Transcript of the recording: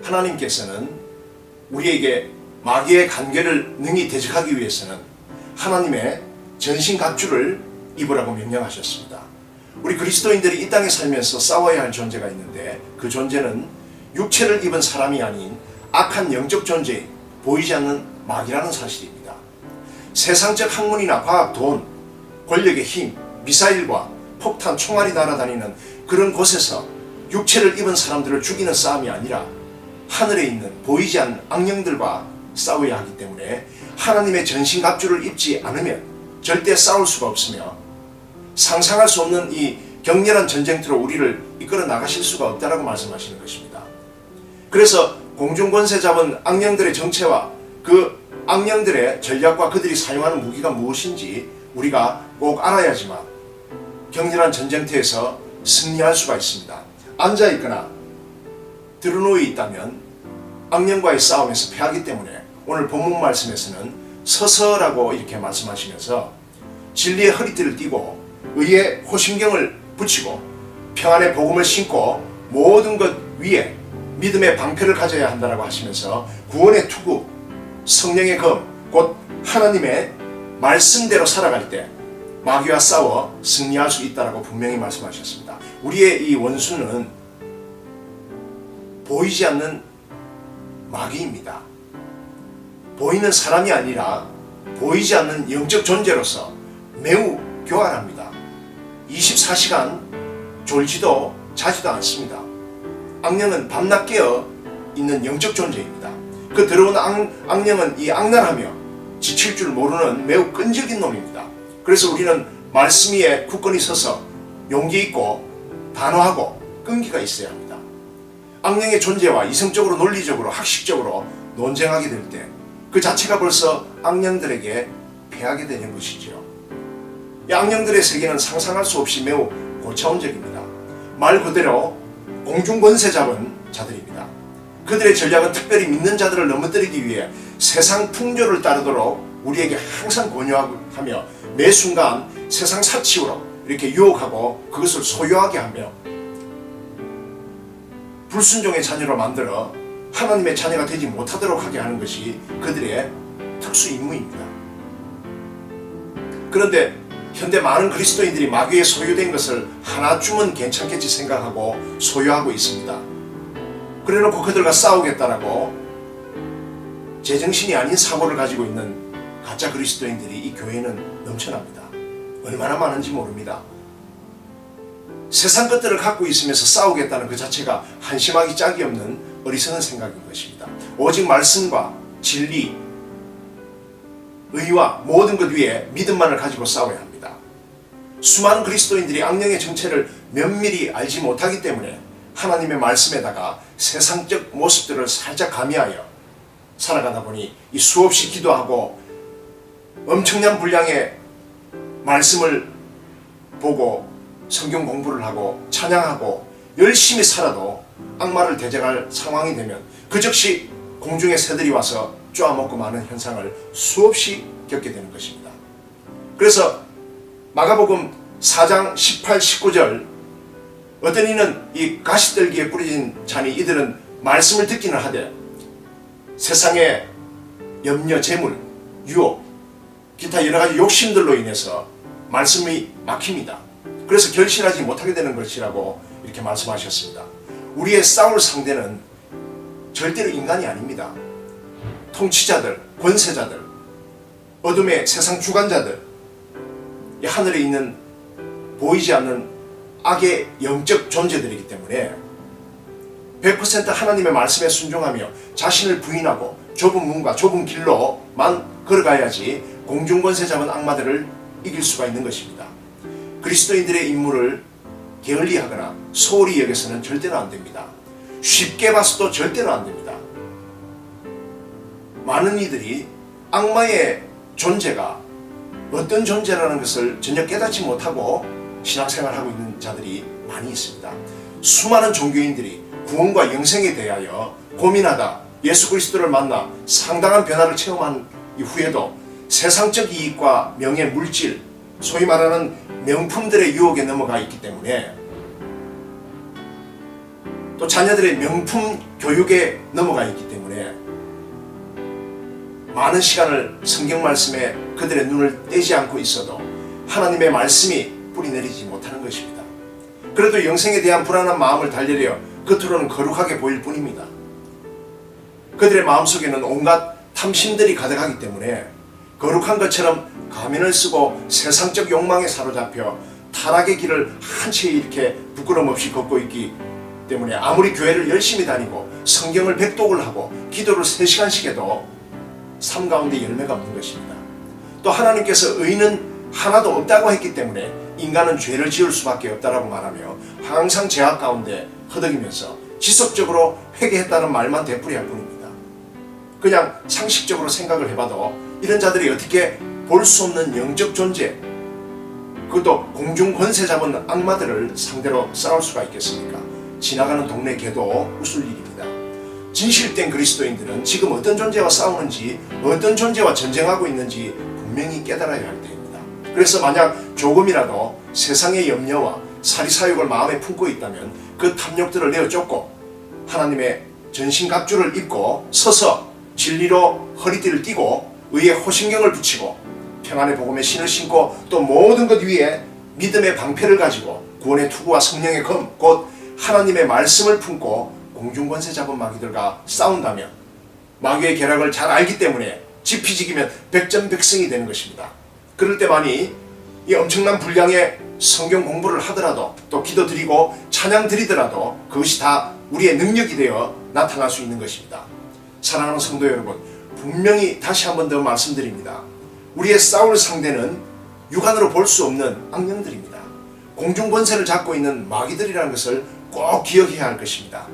하나님께서는 우리에게 마귀의 간계를 능히 대적하기 위해서는 하나님의 전신갑주를 입으라고 명령하셨습니다. 우리 그리스도인들이 이 땅에 살면서 싸워야 할 존재가 있는데 그 존재는 육체를 입은 사람이 아닌 악한 영적 존재인 보이지 않는 마귀라는 사실입니다. 세상적 학문이나 과학, 돈, 권력의 힘, 미사일과 폭탄, 총알이 날아다니는 그런 곳에서 육체를 입은 사람들을 죽이는 싸움이 아니라 하늘에 있는 보이지 않는 악령들과 싸워야 하기 때문에 하나님의 전신갑주를 입지 않으면 절대 싸울 수가 없으며 상상할 수 없는 이 격렬한 전쟁터로 우리를 이끌어 나가실 수가 없다라고 말씀하시는 것입니다. 그래서 공중권세 잡은 악령들의 정체와 그 악령들의 전략과 그들이 사용하는 무기가 무엇인지 우리가 꼭 알아야지만 격렬한 전쟁터에서 승리할 수가 있습니다. 앉아있거나 드러누워 있다면 악령과의 싸움에서 패하기 때문에 오늘 본문 말씀에서는 서서라고 이렇게 말씀하시면서 진리의 허리띠를 띠고 의의 호심경을 붙이고 평안의 복음을 신고 모든 것 위에 믿음의 방패를 가져야 한다고 하시면서 구원의 투구, 성령의 검, 곧 하나님의 말씀대로 살아갈 때 마귀와 싸워 승리할 수 있다고 분명히 말씀하셨습니다. 우리의 이 원수는 보이지 않는 마귀입니다. 보이는 사람이 아니라 보이지 않는 영적 존재로서 매우 교활합니다. 24시간 졸지도 자지도 않습니다. 악령은 밤낮 깨어 있는 영적 존재입니다. 그 들어온 악령은 이 악랄하며 지칠 줄 모르는 매우 끈질긴 놈입니다. 그래서 우리는 말씀 위에 굳건히 서서 용기 있고 단호하고 끈기가 있어야 합니다. 악령의 존재와 이성적으로 논리적으로 학식적으로 논쟁하게 될 때 그 자체가 벌써 악령들에게 패하게 되는 것이지요. 이 악령들의 세계는 상상할 수 없이 매우 고차원적입니다. 말 그대로 공중권세 잡은 자들입니다. 그들의 전략은 특별히 믿는 자들을 넘어뜨리기 위해 세상 풍조를 따르도록 우리에게 항상 권유하며 매 순간 세상 사치로 이렇게 유혹하고 그것을 소유하게 하며 불순종의 자녀로 만들어 하나님의 자녀가 되지 못하도록 하게 하는 것이 그들의 특수 임무입니다. 그런데 현대 많은 그리스도인들이 마귀에 소유된 것을 하나쯤은 괜찮겠지 생각하고 소유하고 있습니다. 그래놓고 그들과 싸우겠다라고 제정신이 아닌 사고를 가지고 있는 가짜 그리스도인들이 이 교회는 넘쳐납니다. 얼마나 많은지 모릅니다. 세상 것들을 갖고 있으면서 싸우겠다는 그 자체가 한심하기 짝이 없는 어리석은 생각인 것입니다. 오직 말씀과 진리, 의와 모든 것 위에 믿음만을 가지고 싸워야 합니다. 수많은 그리스도인들이 악령의 정체를 면밀히 알지 못하기 때문에 하나님의 말씀에다가 세상적 모습들을 살짝 가미하여 살아가다 보니 이 수없이 기도하고 엄청난 분량의 말씀을 보고 성경 공부를 하고 찬양하고 열심히 살아도 악마를 대적할 상황이 되면 그 즉시 공중의 새들이 와서 쪼아먹고 마는 현상을 수없이 겪게 되는 것입니다. 그래서 마가복음 4장 18, 19절 어떤 이는 이 가시떨기에 뿌려진 자니 이들은 말씀을 듣기는 하되 세상의 염려, 재물, 유혹, 기타 여러 가지 욕심들로 인해서 말씀이 막힙니다. 그래서 결실하지 못하게 되는 것이라고 이렇게 말씀하셨습니다. 우리의 싸울 상대는 절대로 인간이 아닙니다. 통치자들, 권세자들, 어둠의 세상 주관자들, 이 하늘에 있는 보이지 않는 악의 영적 존재들이기 때문에 100% 하나님의 말씀에 순종하며 자신을 부인하고 좁은 문과 좁은 길로만 걸어가야지 공중권세 잡은 악마들을 이길 수가 있는 것입니다. 그리스도인들의 임무를 게을리하거나 소홀히 여겨서는 절대로 안 됩니다. 쉽게 봐서도 절대로 안 됩니다. 많은 이들이 악마의 존재가 어떤 존재라는 것을 전혀 깨닫지 못하고 신앙생활하고 있는 자들이 많이 있습니다. 수많은 종교인들이 구원과 영생에 대하여 고민하다 예수 그리스도를 만나 상당한 변화를 체험한 이후에도 세상적 이익과 명예, 물질, 소위 말하는 명품들의 유혹에 넘어가 있기 때문에 또 자녀들의 명품 교육에 넘어가 있기 때문에 많은 시간을 성경 말씀에 그들의 눈을 떼지 않고 있어도 하나님의 말씀이 뿌리 내리지 못하는 것입니다. 그래도 영생에 대한 불안한 마음을 달래려 겉으로는 거룩하게 보일 뿐입니다. 그들의 마음속에는 온갖 탐심들이 가득하기 때문에 거룩한 것처럼 가면을 쓰고 세상적 욕망에 사로잡혀 타락의 길을 한 채 이렇게 부끄럼 없이 걷고 있기 때문에 아무리 교회를 열심히 다니고 성경을 백독을 하고 기도를 3시간씩 해도 삶 가운데 열매가 없는 것입니다. 또 하나님께서 의는 하나도 없다고 했기 때문에 인간은 죄를 지을 수밖에 없다라고 말하며 항상 죄악 가운데 허덕이면서 지속적으로 회개했다는 말만 되풀이할 뿐입니다. 그냥 상식적으로 생각을 해봐도 이런 자들이 어떻게 볼 수 없는 영적 존재, 그것도 공중 권세 잡은 악마들을 상대로 싸울 수가 있겠습니까? 지나가는 동네 개도 웃을 일입니다. 진실된 그리스도인들은 지금 어떤 존재와 싸우는지, 어떤 존재와 전쟁하고 있는지 분명히 깨달아야 할 때입니다. 그래서 만약 조금이라도 세상의 염려와 사리사욕을 마음에 품고 있다면 그 탐욕들을 내어쫓고 하나님의 전신갑주를 입고 서서 진리로 허리띠를 띠고 의의 호신경을 붙이고 평안의 복음의 신을 신고 또 모든 것 위에 믿음의 방패를 가지고 구원의 투구와 성령의 검, 곧 하나님의 말씀을 품고 공중권세 잡은 마귀들과 싸운다면 마귀의 계략을 잘 알기 때문에 지피지기면 백전백승이 되는 것입니다. 그럴 때만이 이 엄청난 분량의 성경 공부를 하더라도 또 기도 드리고 찬양 드리더라도 그것이 다 우리의 능력이 되어 나타날 수 있는 것입니다. 사랑하는 성도 여러분, 분명히 다시 한 번 더 말씀드립니다. 우리의 싸울 상대는 육안으로 볼 수 없는 악령들입니다. 공중권세를 잡고 있는 마귀들이라는 것을 꼭 기억해야 할 것입니다.